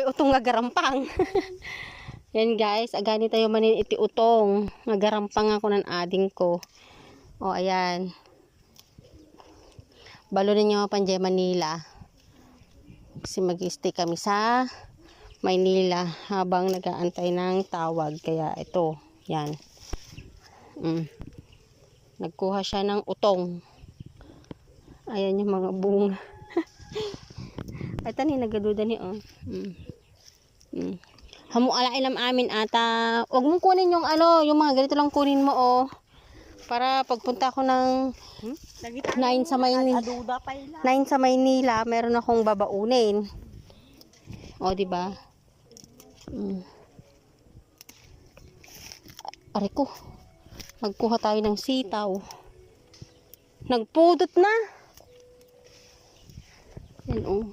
utong nga garampang. Yan guys, agani tayo manin iti utong. Nagarampang ako ng ading ko. O ayan. Balo ninyo Panjay Manila. Kasi mag-stay kami sa Maynila habang nag-aantay ng tawag. Kaya ito, yan. Nagkuha siya ng utong. Ayan yung mga bunga. Ay tani, nagaduda ni oh. Hamu ala ilam amin ata. Huwag mong kunin yung ano, yung mga ganito lang kunin mo oh. Para pagpunta ko ng 9 sa Maynila. 9 sa Maynila, meron akong babaunin. O di ba? Aray ko. Magkuha tayo ng sitaw. Nagpudot na. Yan oh.